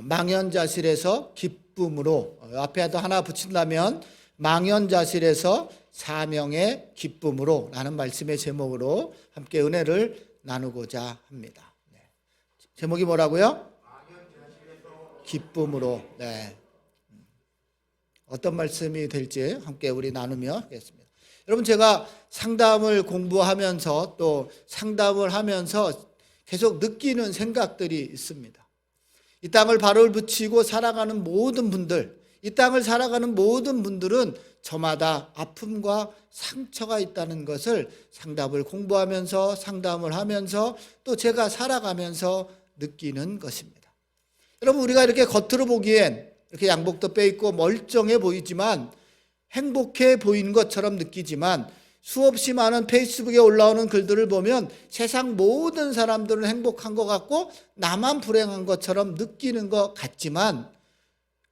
망연자실에서 기쁨으로, 앞에도 하나 붙인다면 망연자실에서 사명의 기쁨으로 라는 말씀의 제목으로 함께 은혜를 나누고자 합니다. 제목이 뭐라고요? 기쁨으로. 어떤 말씀이 될지 함께 우리 나누며 하겠습니다. 여러분, 제가 상담을 공부하면서 또 상담을 하면서 계속 느끼는 생각들이 있습니다. 이 땅을 발을 붙이고 살아가는 모든 분들, 이 땅을 살아가는 모든 분들은 저마다 아픔과 상처가 있다는 것을 상담을 공부하면서 상담을 하면서 또 제가 살아가면서 느끼는 것입니다. 여러분, 우리가 이렇게 겉으로 보기엔 이렇게 양복도 빼입고 멀쩡해 보이지만 행복해 보이는 것처럼 느끼지만 수없이 많은 페이스북에 올라오는 글들을 보면 세상 모든 사람들은 행복한 것 같고 나만 불행한 것처럼 느끼는 것 같지만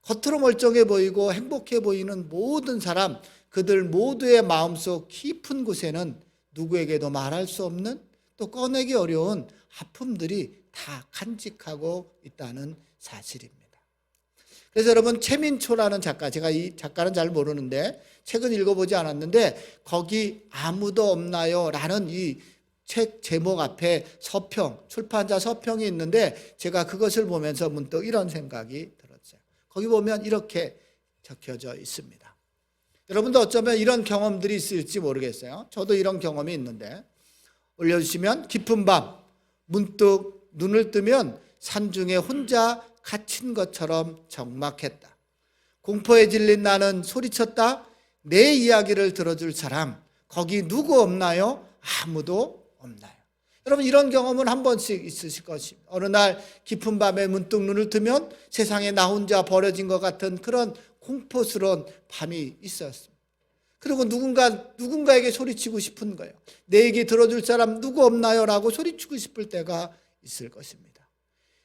겉으로 멀쩡해 보이고 행복해 보이는 모든 사람, 그들 모두의 마음속 깊은 곳에는 누구에게도 말할 수 없는 또 꺼내기 어려운 아픔들이 다 간직하고 있다는 사실입니다. 그래서 여러분, 최민초라는 작가, 제가 이 작가는 잘 모르는데 책은 읽어보지 않았는데 거기 아무도 없나요? 라는 이 책 제목 앞에 서평, 출판자 서평이 있는데 제가 그것을 보면서 문득 이런 생각이 들었어요. 거기 보면 이렇게 적혀져 있습니다. 여러분도 어쩌면 이런 경험들이 있을지 모르겠어요. 저도 이런 경험이 있는데 올려주시면 깊은 밤 문득 눈을 뜨면 산중에 혼자 갇힌 것처럼 적막했다. 공포에 질린 나는 소리쳤다. 내 이야기를 들어줄 사람 거기 누구 없나요? 아무도 없나요? 여러분, 이런 경험은 한 번씩 있으실 것입니다. 어느 날 깊은 밤에 문득 눈을 뜨면 세상에 나 혼자 버려진 것 같은 그런 공포스러운 밤이 있었습니다. 그리고 누군가에게 소리치고 싶은 거예요. 내 얘기 들어줄 사람 누구 없나요? 라고 소리치고 싶을 때가 있을 것입니다.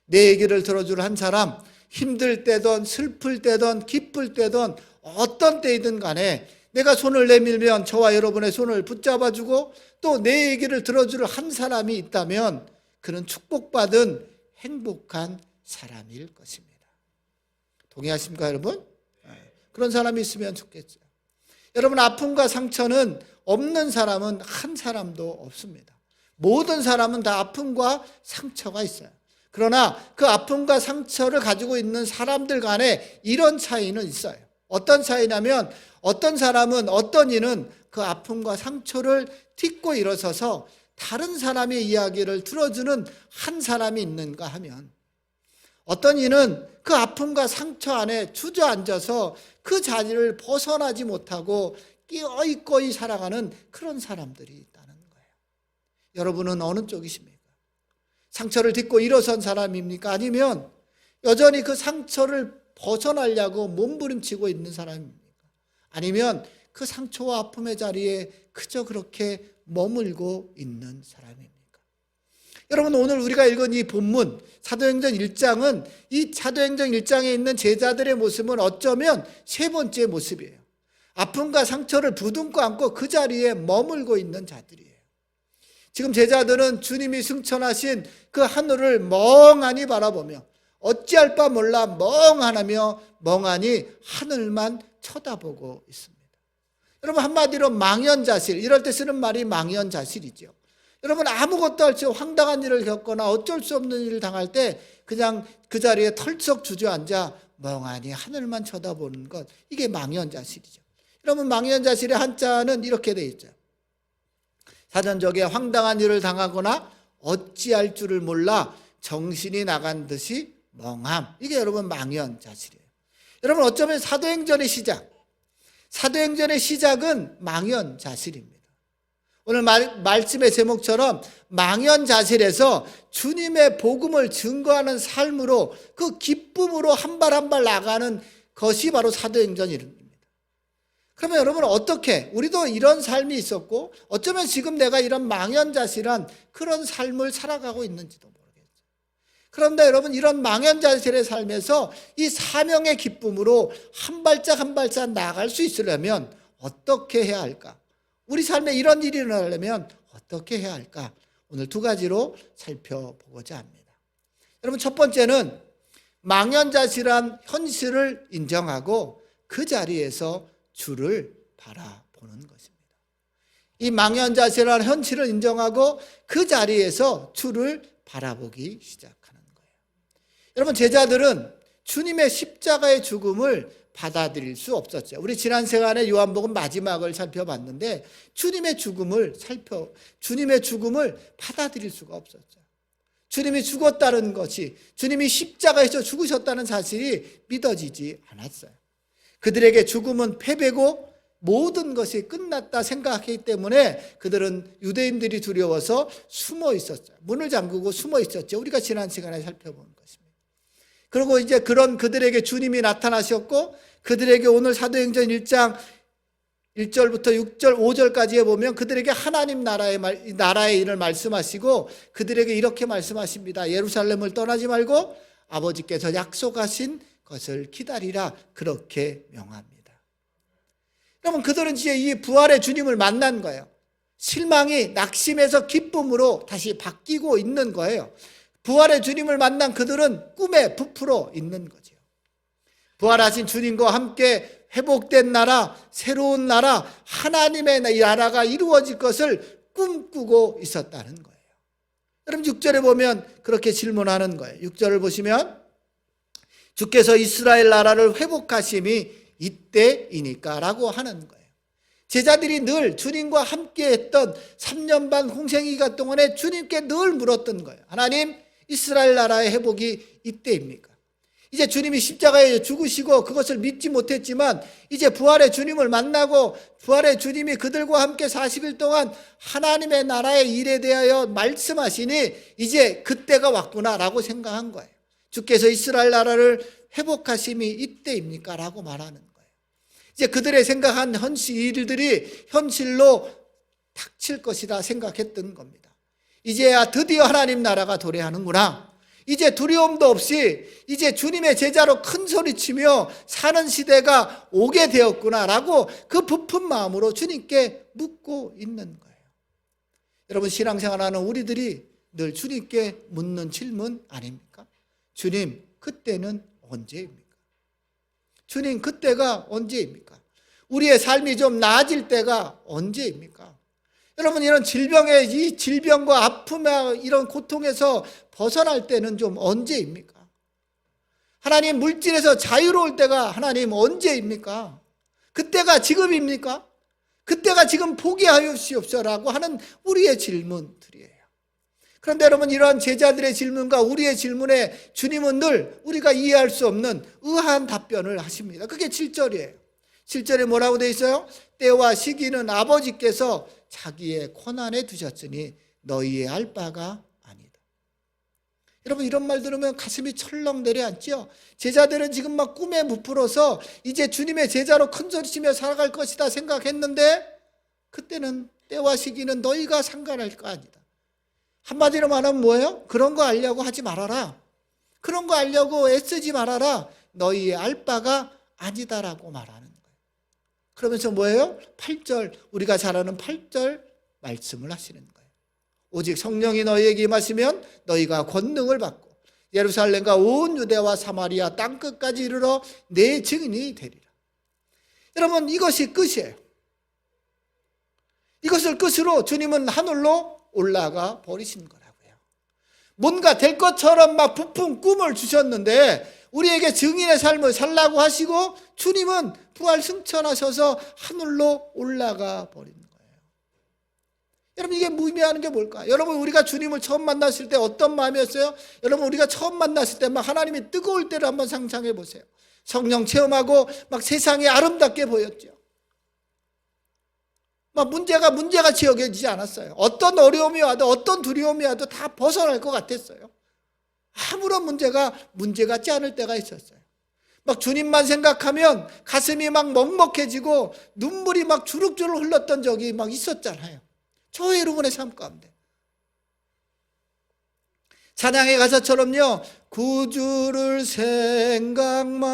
내 얘기를 들어줄 한 사람, 힘들 때든 슬플 때든 기쁠 때든 어떤 때이든 간에 내가 손을 내밀면 저와 여러분의 손을 붙잡아주고 또 내 얘기를 들어줄 한 사람이 있다면 그는 축복받은 행복한 사람일 것입니다. 동의하십니까, 여러분? 그런 사람이 있으면 좋겠죠. 여러분, 아픔과 상처는 없는 사람은 한 사람도 없습니다. 모든 사람은 다 아픔과 상처가 있어요. 그러나 그 아픔과 상처를 가지고 있는 사람들 간에 이런 차이는 있어요. 어떤 차이냐면 어떤 사람은, 어떤 이는 그 아픔과 상처를 딛고 일어서서 다른 사람의 이야기를 들어주는 한 사람이 있는가 하면 어떤 이는 그 아픔과 상처 안에 주저앉아서 그 자리를 벗어나지 못하고 끼어있거이 살아가는 그런 사람들이 있다는 거예요. 여러분은 어느 쪽이십니까? 상처를 딛고 일어선 사람입니까? 아니면 여전히 그 상처를 벗어나려고 몸부림치고 있는 사람입니까? 아니면 그 상처와 아픔의 자리에 그저 그렇게 머물고 있는 사람입니까? 여러분, 오늘 우리가 읽은 이 본문 사도행전 1장은 이 사도행전 1장에 있는 제자들의 모습은 어쩌면 세 번째 모습이에요. 아픔과 상처를 부둥켜 안고 그 자리에 머물고 있는 자들이에요. 지금 제자들은 주님이 승천하신 그 하늘을 멍하니 바라보며 어찌할 바 몰라 멍하며 멍하니 하늘만 쳐다보고 있습니다. 여러분, 한마디로 망연자실, 이럴 때 쓰는 말이 망연자실이죠. 여러분, 아무것도 할 수 없이 황당한 일을 겪거나 어쩔 수 없는 일을 당할 때 그냥 그 자리에 털썩 주저앉아 멍하니 하늘만 쳐다보는 것, 이게 망연자실이죠. 여러분, 망연자실의 한자는 이렇게 돼 있죠. 사전적에 황당한 일을 당하거나 어찌할 줄을 몰라 정신이 나간 듯이 멍함, 이게 여러분 망연자실이에요. 여러분, 어쩌면 사도행전의 시작은 망연자실입니다. 오늘 말씀의 제목처럼 망연자실에서 주님의 복음을 증거하는 삶으로 그 기쁨으로 한 발 한 발 나가는 것이 바로 사도행전입니다. 그러면 여러분, 어떻게 우리도 이런 삶이 있었고 어쩌면 지금 내가 이런 망연자실한 그런 삶을 살아가고 있는지도 모르겠어요. 그런데 여러분, 이런 망연자실의 삶에서 이 사명의 기쁨으로 한 발짝 한 발짝 나아갈 수 있으려면 어떻게 해야 할까? 우리 삶에 이런 일이 일어나려면 어떻게 해야 할까? 오늘 두 가지로 살펴보고자 합니다. 여러분, 첫 번째는 망연자실한 현실을 인정하고 그 자리에서 주를 바라보는 것입니다. 이 망연자실한 현실을 인정하고 그 자리에서 주를 바라보기 시작하는 거예요. 여러분, 제자들은 주님의 십자가의 죽음을 받아들일 수 없었죠. 우리 지난 시간에 요한복음 마지막을 살펴봤는데 주님의 죽음을 받아들일 수가 없었죠. 주님이 죽었다는 것이, 주님이 십자가에서 죽으셨다는 사실이 믿어지지 않았어요. 그들에게 죽음은 패배고 모든 것이 끝났다 생각하기 때문에 그들은 유대인들이 두려워서 숨어 있었어요. 문을 잠그고 숨어 있었죠. 우리가 지난 시간에 살펴본 것입니다. 그리고 이제 그런 그들에게 주님이 나타나셨고, 그들에게 오늘 사도행전 1장 1절부터 6절, 5절까지에 보면 그들에게 하나님 나라의 일을 말씀하시고 그들에게 이렇게 말씀하십니다. 예루살렘을 떠나지 말고 아버지께서 약속하신 것을 기다리라, 그렇게 명합니다. 여러분, 그들은 이제 이 부활의 주님을 만난 거예요. 실망이 낙심에서 기쁨으로 다시 바뀌고 있는 거예요. 부활의 주님을 만난 그들은 꿈에 부풀어 있는 거죠. 부활하신 주님과 함께 회복된 나라, 새로운 나라, 하나님의 나라가 이루어질 것을 꿈꾸고 있었다는 거예요. 여러분, 6절에 보면 그렇게 질문하는 거예요. 6절을 보시면 주께서 이스라엘 나라를 회복하심이 이때이니까 라고 하는 거예요. 제자들이 늘 주님과 함께 했던 3년 반 공생기간 동안에 주님께 늘 물었던 거예요. 하나님, 이스라엘 나라의 회복이 이때입니까? 이제 주님이 십자가에 죽으시고 그것을 믿지 못했지만 이제 부활의 주님을 만나고 부활의 주님이 그들과 함께 40일 동안 하나님의 나라의 일에 대하여 말씀하시니 이제 그때가 왔구나라고 생각한 거예요. 주께서 이스라엘 나라를 회복하심이 이때입니까? 라고 말하는 거예요. 이제 그들의 생각한 일들이 현실로 닥칠 것이라 생각했던 겁니다. 이제야 드디어 하나님 나라가 도래하는구나. 이제 두려움도 없이 이제 주님의 제자로 큰 소리치며 사는 시대가 오게 되었구나라고 그 부푼 마음으로 주님께 묻고 있는 거예요. 여러분, 신앙생활하는 우리들이 늘 주님께 묻는 질문 아닙니까? 주님, 그때는 언제입니까? 주님, 그때가 언제입니까? 우리의 삶이 좀 나아질 때가 언제입니까? 여러분, 이런 이 질병과 아픔과 이런 고통에서 벗어날 때는 좀 언제입니까? 하나님, 물질에서 자유로울 때가 하나님 언제입니까? 그때가 지금입니까? 그때가 지금 포기하시옵소서라고 하는 우리의 질문들이에요. 그런데 여러분, 이러한 제자들의 질문과 우리의 질문에 주님은 늘 우리가 이해할 수 없는 의아한 답변을 하십니다. 그게 7절이에요. 7절에 뭐라고 되어 있어요? 때와 시기는 아버지께서 자기의 권한에 두셨으니 너희의 알 바가 아니다. 여러분, 이런 말 들으면 가슴이 철렁 내려앉죠? 제자들은 지금 막 꿈에 부풀어서 이제 주님의 제자로 큰소리치며 살아갈 것이다 생각했는데 그때는 때와 시기는 너희가 상관할 거 아니다. 한마디로 말하면 뭐예요? 그런 거 알려고 하지 말아라. 그런 거 알려고 애쓰지 말아라. 너희의 알 바가 아니다라고 말하는 거예요. 그러면서 뭐예요? 8절, 우리가 잘 아는 8절 말씀을 하시는 거예요. 오직 성령이 너희에게 임하시면 너희가 권능을 받고 예루살렘과 온 유대와 사마리아 땅끝까지 이르러 내 증인이 되리라. 여러분, 이것이 끝이에요. 이것을 끝으로 주님은 하늘로 올라가 버리신 거라고요. 뭔가 될 것처럼 막 부푼 꿈을 주셨는데 우리에게 증인의 삶을 살라고 하시고 주님은 부활 승천하셔서 하늘로 올라가 버린 거예요. 여러분, 이게 의미하는 게 뭘까? 여러분, 우리가 주님을 처음 만났을 때 어떤 마음이었어요? 여러분, 우리가 처음 만났을 때 막 하나님이 뜨거울 때를 한번 상상해 보세요. 성령 체험하고 막 세상이 아름답게 보였죠. 막 문제가 지어지지 않았어요. 어떤 어려움이 와도 어떤 두려움이 와도 다 벗어날 것 같았어요. 아무런 문제가 문제 같지 않을 때가 있었어요. 막 주님만 생각하면 가슴이 막 먹먹해지고 눈물이 막 주룩주룩 흘렀던 적이 막 있었잖아요. 저 여러분의 삶 가운데. 찬양의 가사처럼요, 구주를 생각만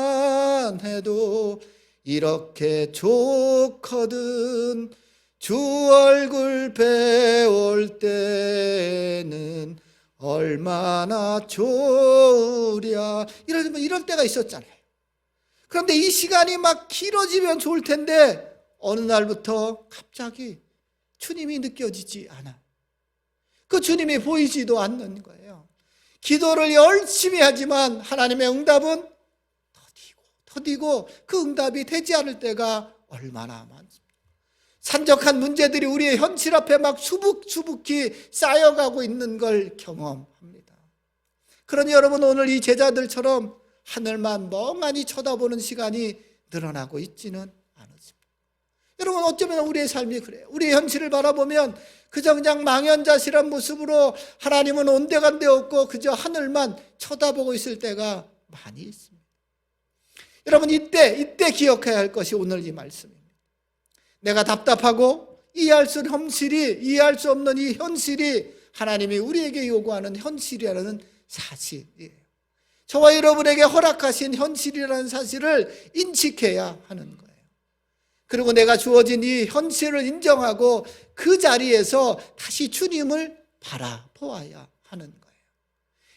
해도 이렇게 좋거든. 주 얼굴 배울 때는 얼마나 좋으랴. 이럴 때가 있었잖아요. 그런데 이 시간이 막 길어지면 좋을 텐데 어느 날부터 갑자기 주님이 느껴지지 않아. 그 주님이 보이지도 않는 거예요. 기도를 열심히 하지만 하나님의 응답은 더디고 그 응답이 되지 않을 때가 얼마나 많습니다. 산적한 문제들이 우리의 현실 앞에 막 수북수북히 쌓여가고 있는 걸 경험합니다. 그러니 여러분, 오늘 이 제자들처럼 하늘만 멍하니 쳐다보는 시간이 늘어나고 있지는 않습니다. 여러분, 어쩌면 우리의 삶이 그래요. 우리의 현실을 바라보면 그저 그냥 망연자실한 모습으로 하나님은 온데간데 없고 그저 하늘만 쳐다보고 있을 때가 많이 있습니다. 여러분, 이때 기억해야 할 것이 오늘 이 말씀입니다. 내가 답답하고 이해할 수 없는 이 현실이 하나님이 우리에게 요구하는 현실이라는 사실이에요. 저와 여러분에게 허락하신 현실이라는 사실을 인식해야 하는 거예요. 그리고 내가 주어진 이 현실을 인정하고 그 자리에서 다시 주님을 바라보아야 하는 거예요.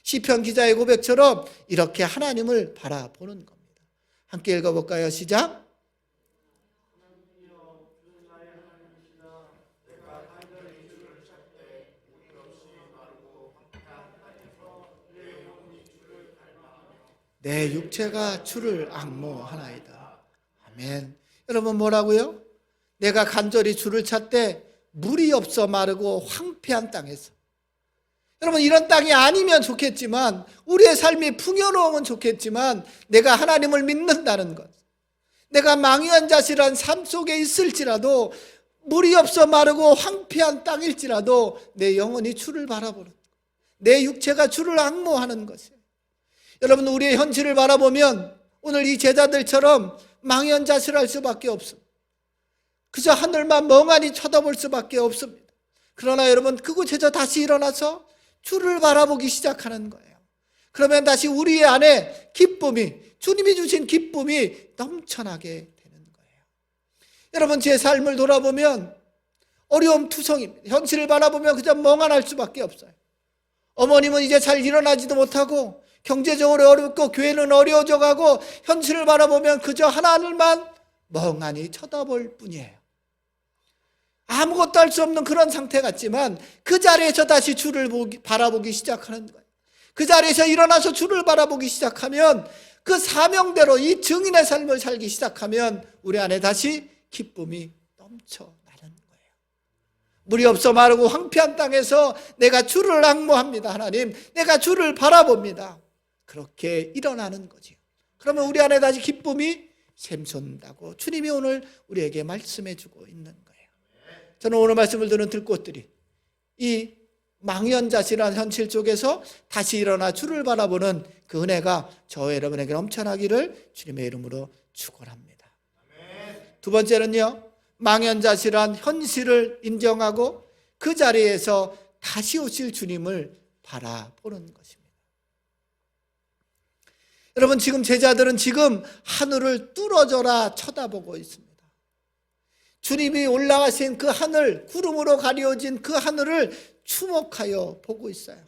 시편 기자의 고백처럼 이렇게 하나님을 바라보는 겁니다. 함께 읽어볼까요? 시작. 내 육체가 주를 앙모하나이다. 아멘. 여러분, 뭐라고요? 내가 간절히 주를 찾되 물이 없어 마르고 황폐한 땅에서. 여러분, 이런 땅이 아니면 좋겠지만, 우리의 삶이 풍요로우면 좋겠지만, 내가 하나님을 믿는다는 것, 내가 망연자실한 삶 속에 있을지라도, 물이 없어 마르고 황폐한 땅일지라도 내 영혼이 주를 바라보는 것, 내 육체가 주를 앙모하는 것이에요. 여러분, 우리의 현실을 바라보면 오늘 이 제자들처럼 망연자실할 수밖에 없습니다. 그저 하늘만 멍하니 쳐다볼 수밖에 없습니다. 그러나 여러분, 그곳에서 다시 일어나서 주를 바라보기 시작하는 거예요. 그러면 다시 우리 안에 기쁨이, 주님이 주신 기쁨이 넘쳐나게 되는 거예요. 여러분, 제 삶을 돌아보면 어려움 투성입니다. 현실을 바라보면 그저 멍한할 수밖에 없어요. 어머님은 이제 잘 일어나지도 못하고 경제적으로 어렵고 교회는 어려워져 가고 현실을 바라보면 그저 하나님만 멍하니 쳐다볼 뿐이에요. 아무것도 할 수 없는 그런 상태 같지만 그 자리에서 다시 주를 바라보기 시작하는 거예요. 그 자리에서 일어나서 주를 바라보기 시작하면 그 사명대로 이 증인의 삶을 살기 시작하면 우리 안에 다시 기쁨이 넘쳐나는 거예요. 물이 없어 마르고 황폐한 땅에서 내가 주를 앙모합니다. 하나님, 내가 주를 바라봅니다. 그렇게 일어나는 거죠. 그러면 우리 안에 다시 기쁨이 샘솟는다고 주님이 오늘 우리에게 말씀해 주고 있는 거예요. 저는 오늘 말씀을 듣는 들꽃들이 이 망연자실한 현실 속에서 다시 일어나 주를 바라보는 그 은혜가 저와 여러분에게 넘쳐나기를 주님의 이름으로 축원합니다. 두 번째는요, 망연자실한 현실을 인정하고 그 자리에서 다시 오실 주님을 바라보는 것입니다. 여러분, 지금 제자들은 지금 하늘을 뚫어져라 쳐다보고 있습니다. 주님이 올라가신 그 하늘, 구름으로 가려진 그 하늘을 추목하여 보고 있어요.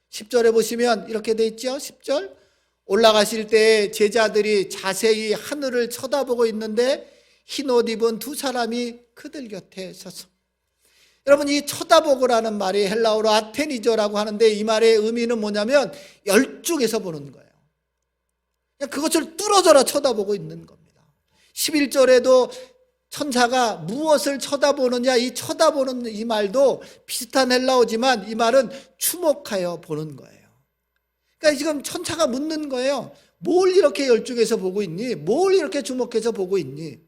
10절에 보시면 이렇게 돼 있죠. 10절, 올라가실 때 제자들이 자세히 하늘을 쳐다보고 있는데 흰 옷 입은 두 사람이 그들 곁에 서서. 여러분, 이 쳐다보고라는 말이 헬라어로 아테니저라고 하는데 이 말의 의미는 뭐냐면 열중해서 보는 거예요. 그냥 그것을 뚫어져라 쳐다보고 있는 겁니다. 11절에도 천사가 무엇을 쳐다보느냐, 이 쳐다보는 이 말도 비슷한 헬라어지만 이 말은 추목하여 보는 거예요. 그러니까 지금 천사가 묻는 거예요. 뭘 이렇게 열중해서 보고 있니? 뭘 이렇게 주목해서 보고 있니?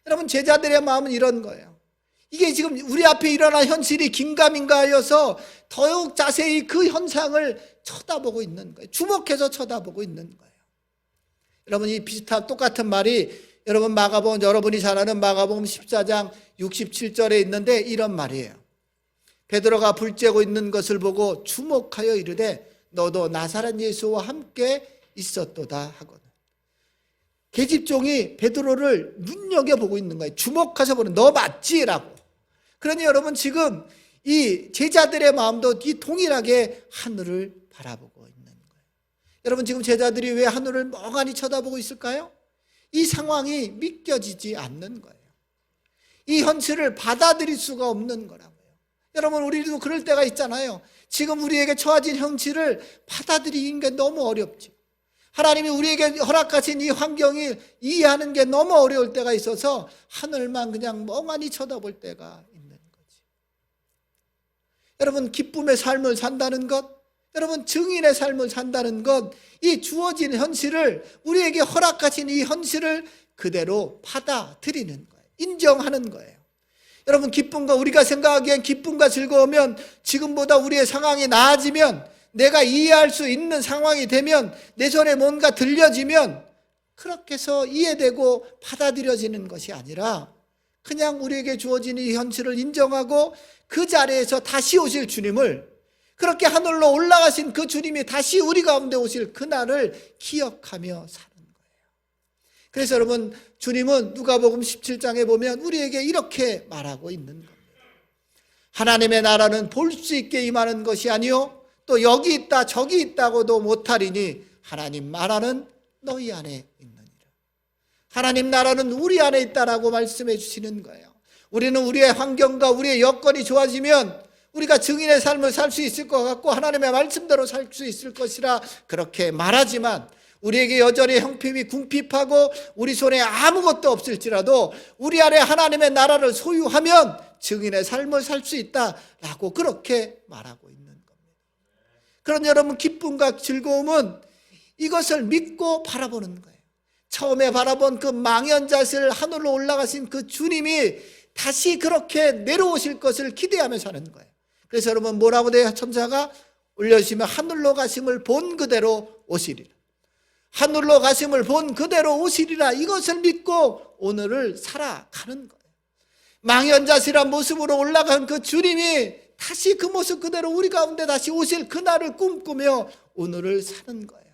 여러분, 제자들의 마음은 이런 거예요. 이게 지금 우리 앞에 일어난 현실이 긴가민가 하여서 더욱 자세히 그 현상을 쳐다보고 있는 거예요. 주목해서 쳐다보고 있는 거예요. 여러분, 이 비슷한 똑같은 말이 여러분 여러분이 잘 아는 마가복음 14장 67절에 있는데 이런 말이에요. 베드로가 불 쬐고 있는 것을 보고 주목하여 이르되 너도 나사렛 예수와 함께 있었도다 하거든. 계집종이 베드로를 눈여겨보고 있는 거예요. 주목해서 보는, 너 맞지? 라고. 그러니 여러분, 지금 이 제자들의 마음도 이 동일하게 하늘을 바라보고 있는 거예요. 여러분, 지금 제자들이 왜 하늘을 멍하니 쳐다보고 있을까요? 이 상황이 믿겨지지 않는 거예요. 이 현실을 받아들일 수가 없는 거라고요. 여러분, 우리도 그럴 때가 있잖아요. 지금 우리에게 처해진 현실을 받아들이는 게 너무 어렵지. 하나님이 우리에게 허락하신 이 환경을 이해하는 게 너무 어려울 때가 있어서 하늘만 그냥 멍하니 쳐다볼 때가 있는 거지. 여러분, 기쁨의 삶을 산다는 것, 여러분, 증인의 삶을 산다는 것, 이 주어진 현실을, 우리에게 허락하신 이 현실을 그대로 받아들이는 거예요. 인정하는 거예요. 여러분, 기쁨과, 우리가 생각하기엔 기쁨과 즐거우면, 지금보다 우리의 상황이 나아지면, 내가 이해할 수 있는 상황이 되면, 내 손에 뭔가 들려지면 그렇게 해서 이해되고 받아들여지는 것이 아니라 그냥 우리에게 주어진 이 현실을 인정하고 그 자리에서 다시 오실 주님을, 그렇게 하늘로 올라가신 그 주님이 다시 우리 가운데 오실 그날을 기억하며 사는 거예요. 그래서 여러분, 주님은 누가복음 17장에 보면 우리에게 이렇게 말하고 있는 겁니다. 하나님의 나라는 볼 수 있게 임하는 것이 아니요 또 여기 있다 저기 있다고도 못하리니 하나님 나라는 너희 안에 있느니라. 하나님 나라는 우리 안에 있다라고 말씀해 주시는 거예요. 우리는 우리의 환경과 우리의 여건이 좋아지면 우리가 증인의 삶을 살 수 있을 것 같고 하나님의 말씀대로 살 수 있을 것이라 그렇게 말하지만, 우리에게 여전히 형편이 궁핍하고 우리 손에 아무것도 없을지라도 우리 안에 하나님의 나라를 소유하면 증인의 삶을 살 수 있다라고 그렇게 말하고 있는 겁니다. 그런 여러분, 기쁨과 즐거움은 이것을 믿고 바라보는 거예요. 처음에 바라본 그 망연자실 하늘로 올라가신 그 주님이 다시 그렇게 내려오실 것을 기대하며 사는 거예요. 그래서 여러분, 뭐라고 돼요? 천사가 올려주시면 하늘로 가심을 본 그대로 오시리라. 하늘로 가심을 본 그대로 오시리라. 이것을 믿고 오늘을 살아가는 거예요. 망연자실한 모습으로 올라간 그 주님이 다시 그 모습 그대로 우리 가운데 다시 오실 그날을 꿈꾸며 오늘을 사는 거예요.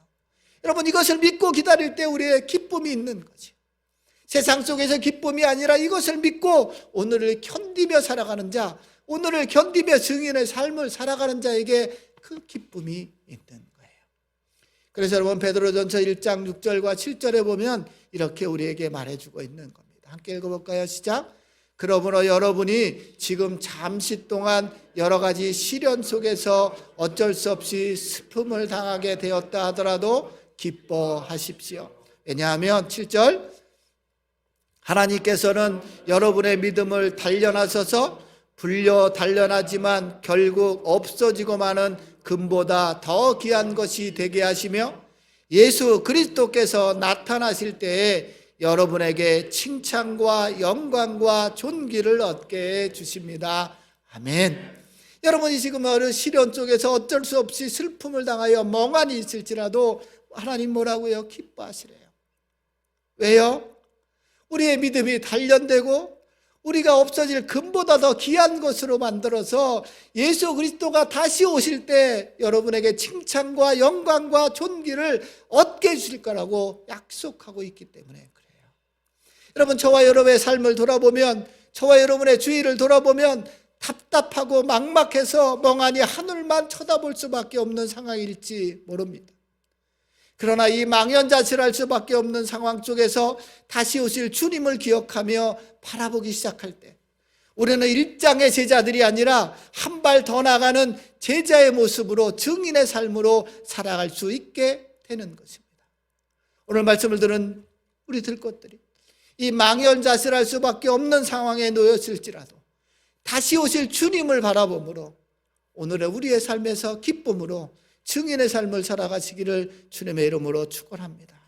여러분, 이것을 믿고 기다릴 때 우리의 기쁨이 있는 거지. 세상 속에서 기쁨이 아니라 이것을 믿고 오늘을 견디며 살아가는 자, 오늘을 견디며 증인의 삶을 살아가는 자에게 그 기쁨이 있는 거예요. 그래서 여러분, 베드로전서 1장 6절과 7절에 보면 이렇게 우리에게 말해주고 있는 겁니다. 함께 읽어볼까요? 시작. 그러므로 여러분이 지금 잠시 동안 여러 가지 시련 속에서 어쩔 수 없이 슬픔을 당하게 되었다 하더라도 기뻐하십시오. 왜냐하면 7절, 하나님께서는 여러분의 믿음을 단련하셔서 불려 단련하지만 결국 없어지고 마는 금보다 더 귀한 것이 되게 하시며 예수 그리스도께서 나타나실 때에 여러분에게 칭찬과 영광과 존귀를 얻게 해주십니다. 아멘. 여러분이 지금 시련 속에서 어쩔 수 없이 슬픔을 당하여 멍하니 있을지라도 하나님 뭐라고요? 기뻐하시래요. 왜요? 우리의 믿음이 단련되고 우리가 없어질 금보다 더 귀한 것으로 만들어서 예수 그리스도가 다시 오실 때 여러분에게 칭찬과 영광과 존귀를 얻게 해주실 거라고 약속하고 있기 때문에 그래요. 여러분, 저와 여러분의 삶을 돌아보면, 저와 여러분의 주위를 돌아보면 답답하고 막막해서 멍하니 하늘만 쳐다볼 수밖에 없는 상황일지 모릅니다. 그러나 이 망연자실할 수밖에 없는 상황 속에서 다시 오실 주님을 기억하며 바라보기 시작할 때 우리는 일장의 제자들이 아니라 한 발 더 나가는 제자의 모습으로 증인의 삶으로 살아갈 수 있게 되는 것입니다. 오늘 말씀을 들은 우리들 것들이 이 망연자실할 수밖에 없는 상황에 놓였을지라도 다시 오실 주님을 바라봄으로 오늘의 우리의 삶에서 기쁨으로 증인의 삶을 살아가시기를 주님의 이름으로 축원합니다.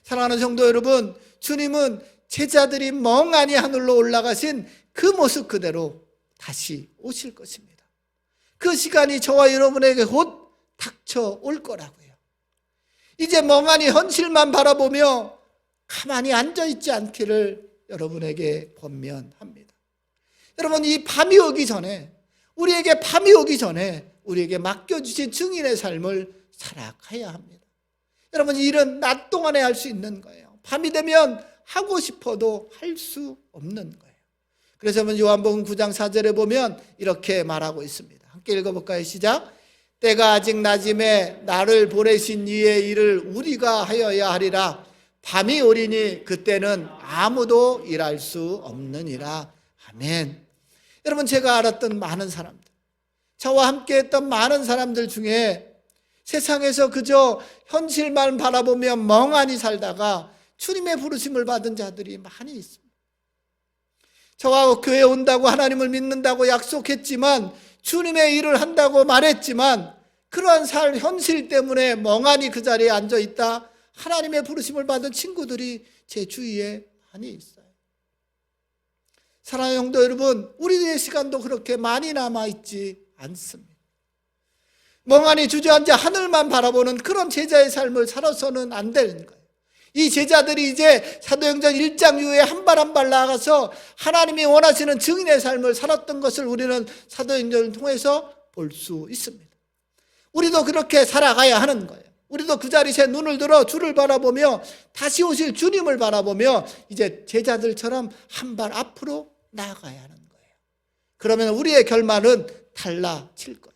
사랑하는 성도 여러분, 주님은 제자들이 멍하니 하늘로 올라가신 그 모습 그대로 다시 오실 것입니다. 그 시간이 저와 여러분에게 곧 닥쳐올 거라고요. 이제 멍하니 현실만 바라보며 가만히 앉아있지 않기를 여러분에게 권면합니다. 여러분, 이 밤이 오기 전에, 우리에게 밤이 오기 전에 우리에게 맡겨주신 증인의 삶을 살아가야 합니다. 여러분, 이 일은 낮 동안에 할 수 있는 거예요. 밤이 되면 하고 싶어도 할 수 없는 거예요. 그래서 요한복음 9장 4절에 보면 이렇게 말하고 있습니다. 함께 읽어볼까요? 시작. 때가 아직 낮음에 나를 보내신 이의 일을 우리가 하여야 하리라. 밤이 오리니 그때는 아무도 일할 수 없느니라. 아멘. 여러분, 제가 알았던 많은 사람들, 저와 함께 했던 많은 사람들 중에 세상에서 그저 현실만 바라보며 멍하니 살다가 주님의 부르심을 받은 자들이 많이 있습니다. 저와 교회에 온다고 하나님을 믿는다고 약속했지만, 주님의 일을 한다고 말했지만, 그러한 현실 때문에 멍하니 그 자리에 앉아있다 하나님의 부르심을 받은 친구들이 제 주위에 많이 있어요. 사랑하는 성도 여러분, 우리의 시간도 그렇게 많이 남아있지 않습니다. 멍하니 주저앉아 하늘만 바라보는 그런 제자의 삶을 살아서는 안 되는 거예요. 이 제자들이 이제 사도행전 1장 이후에 한 발 한 발 나아가서 하나님이 원하시는 증인의 삶을 살았던 것을 우리는 사도행전을 통해서 볼 수 있습니다. 우리도 그렇게 살아가야 하는 거예요. 우리도 그 자리에 눈을 들어 주를 바라보며 다시 오실 주님을 바라보며 이제 제자들처럼 한 발 앞으로 나아가야 하는 거예요. 그러면 우리의 결말은 달라질 거예요.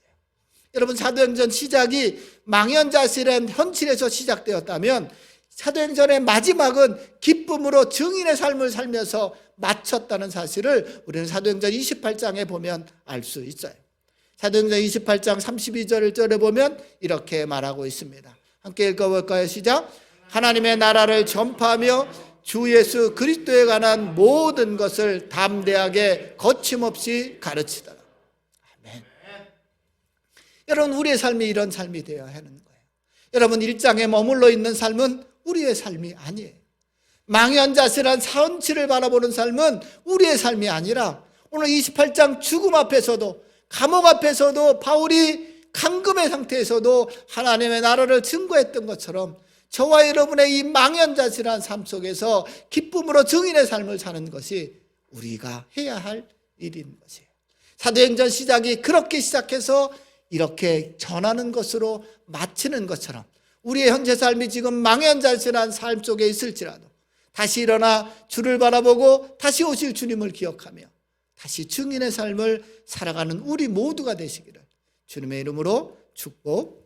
여러분, 사도행전 시작이 망연자실한 현실에서 시작되었다면 사도행전의 마지막은 기쁨으로 증인의 삶을 살면서 마쳤다는 사실을 우리는 사도행전 28장에 보면 알 수 있어요. 사도행전 28장 32절을 보면 이렇게 말하고 있습니다. 함께 읽어볼까요? 시작. 하나님의 나라를 전파하며 주 예수 그리스도에 관한 모든 것을 담대하게 거침없이 가르치더라. 아멘. 여러분, 우리의 삶이 이런 삶이 되어야 하는 거예요. 여러분, 일장에 머물러 있는 삶은 우리의 삶이 아니에요. 망연자실한 현실을 바라보는 삶은 우리의 삶이 아니라, 오늘 28장 죽음 앞에서도, 감옥 앞에서도, 바울이 감금의 상태에서도 하나님의 나라를 증거했던 것처럼 저와 여러분의 이 망연자실한 삶 속에서 기쁨으로 증인의 삶을 사는 것이 우리가 해야 할 일인 것이에요. 사도행전 시작이 그렇게 시작해서 이렇게 전하는 것으로 마치는 것처럼 우리의 현재 삶이 지금 망연자실한 삶 속에 있을지라도 다시 일어나 주를 바라보고 다시 오실 주님을 기억하며 다시 증인의 삶을 살아가는 우리 모두가 되시기를 주님의 이름으로 축복합니다.